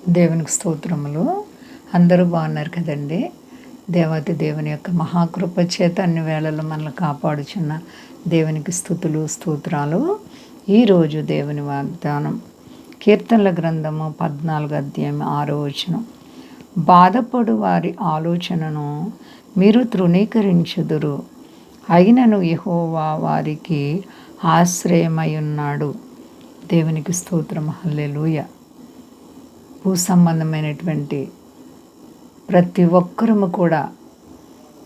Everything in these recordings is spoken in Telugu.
దేవునికి స్తోత్రములు. అందరూ బాగున్నారు కదండి. దేవాతి దేవుని యొక్క మహాకృప చేత అన్ని వేళల్లో మనల్ని కాపాడుచున్న దేవునికి స్తుతులు స్తోత్రాలు. ఈరోజు దేవుని వాగ్దానం కీర్తనల గ్రంథము 14 అధ్యాయం 6వ వచనం. బాధపడు వారి ఆలోచనను మీరు తృణీకరించుదురు, అయినను యెహోవా వారికి ఆశ్రయమై ఉన్నాడు. దేవునికి స్తోత్రం. హల్లెలూయా. భూ సంబంధమైనటువంటి ప్రతి ఒక్కరము కూడా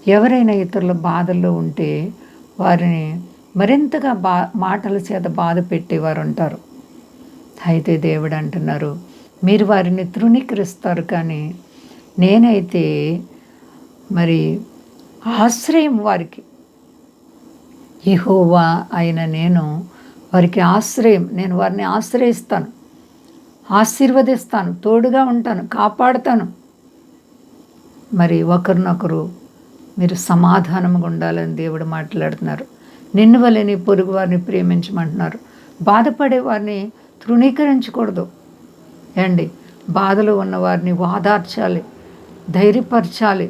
ఎవరైనా ఇతరుల బాధల్లో ఉంటే వారిని మరింతగా మాటల చేత బాధ పెట్టేవారు ఉంటారు. అయితే దేవుడు అంటున్నారు, మీరు వారిని తృణీకరిస్తారు, కానీ నేనైతే మరి ఆశ్రయం వారికి, యెహోవా అయిన నేను వారికి ఆశ్రయం. నేను వారిని ఆశ్రయిస్తాను, ఆశీర్వదిస్తాను, తోడుగా ఉంటాను, కాపాడుతాను. మరి ఒకరినొకరు మీరు సమాధానంగా ఉండాలని దేవుడు మాట్లాడుతున్నారు. నిన్ను వలె నీ పొరుగు వారిని ప్రేమించమంటున్నారు. బాధపడే వారిని తృణీకరించకూడదు అండి. బాధలో ఉన్న వారిని వాదార్చాలి, ధైర్యపరచాలి,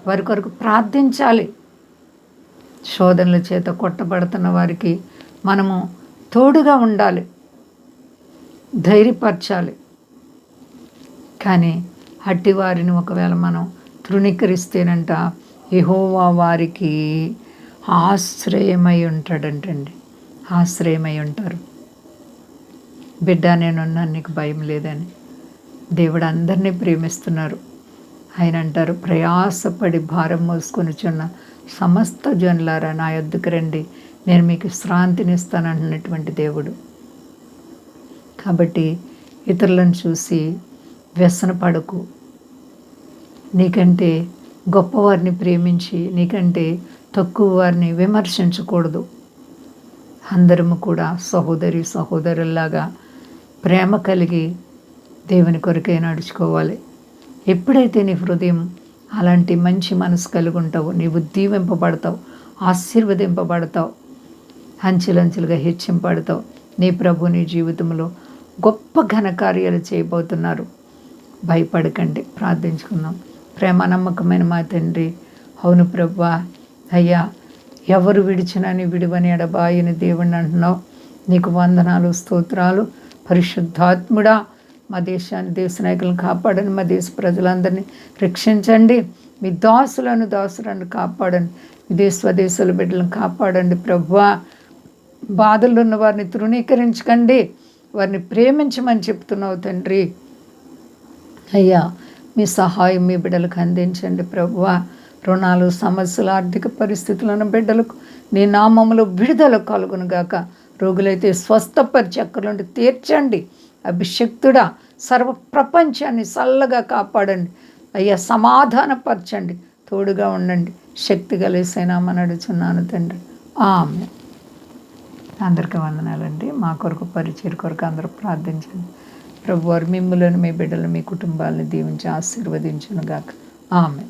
వారి కొరకు ప్రార్థించాలి. శోధనల చేత కొట్టబడుతున్న వారికి మనము తోడుగా ఉండాలి, ధైర్యపరచాలి. కానీ అట్టి వారిని ఒకవేళ మనం తృణీకరిస్తేనంట యెహోవా వారికి ఆశ్రయమై ఉంటాడంటండి. ఆశ్రయమై ఉంటారు. బిడ్డ, నేనున్నాను, నీకు భయం లేదని. దేవుడు అందరినీ ప్రేమిస్తున్నారు. ఆయన అంటారు, ప్రయాసపడి భారం మోసుకొనిచున్న సమస్త జనులారా నా యొద్దకు రండి, నేను మీకు శ్రాంతినిస్తానంటున్నటువంటి దేవుడు. కాబట్టి ఇతరులను చూసి వ్యసనపడకు. నీకంటే గొప్పవారిని ప్రేమించి నీకంటే తక్కువ వారిని విమర్శించకూడదు. అందరము కూడా సహోదరుల్లాగా ప్రేమ కలిగి దేవుని కొరకే నడుచుకోవాలి. ఎప్పుడైతే నీ హృదయం అలాంటి మంచి మనసు కలిగి ఉంటావో నీవు దీవింపబడతావు, ఆశీర్వదింపబడతావు, అంచెలంచెలుగా హెచ్చింపబడతావు. నీ ప్రభు నీ జీవితంలో గొప్ప ఘనకార్యాలు చేయబోతున్నారు. భయపడకండి. ప్రార్థించుకుందాం. ప్రేమ నమ్మకమైన మా తండ్రి, అవును ప్రభువా, అయ్యా, ఎవరు విడిచినా నీ విడివని ఎడబాయని దేవుణ్ణి అంటున్నావు. నీకు వందనాలు, స్తోత్రాలు. పరిశుద్ధాత్ముడా, మా దేశాన్ని, దేశ నాయకులను కాపాడండి. మా దేశ ప్రజలందరినీ రక్షించండి. మీ దాసులను కాపాడండి. విదేశ స్వదేశాల బిడ్డలను కాపాడండి ప్రభువా. బాధల్లో ఉన్న వారిని తృణీకరించకండి, వారిని ప్రేమించమని చెప్తున్నావు తండ్రి. అయ్యా, మీ సహాయం మీ బిడ్డలకు అందించండి ప్రభువా. రుణాలు, సమస్యలు, ఆర్థిక పరిస్థితులను బిడ్డలకు నీ నామములో విడుదల కలుగునుగాక. రోగులైతే స్వస్థపరిచి అక్కడి నుండి తీర్చండి. అభిషక్తుడా, సర్వ ప్రపంచాన్ని చల్లగా కాపాడండి. అయ్యా, సమాధానపరచండి, తోడుగా ఉండండి. శక్తి కలిసేనామని అడుగుచున్నాను తండ్రి. ఆమె. అందరికీ వందనాలండి. మా కొరకు, పరిచయం కొరకు అందరూ ప్రార్థించండి. ప్రభువారు మిమ్ములను, మీ బిడ్డలను, మీ కుటుంబాలను దీవించి ఆశీర్వదించునుగాక. ఆమె.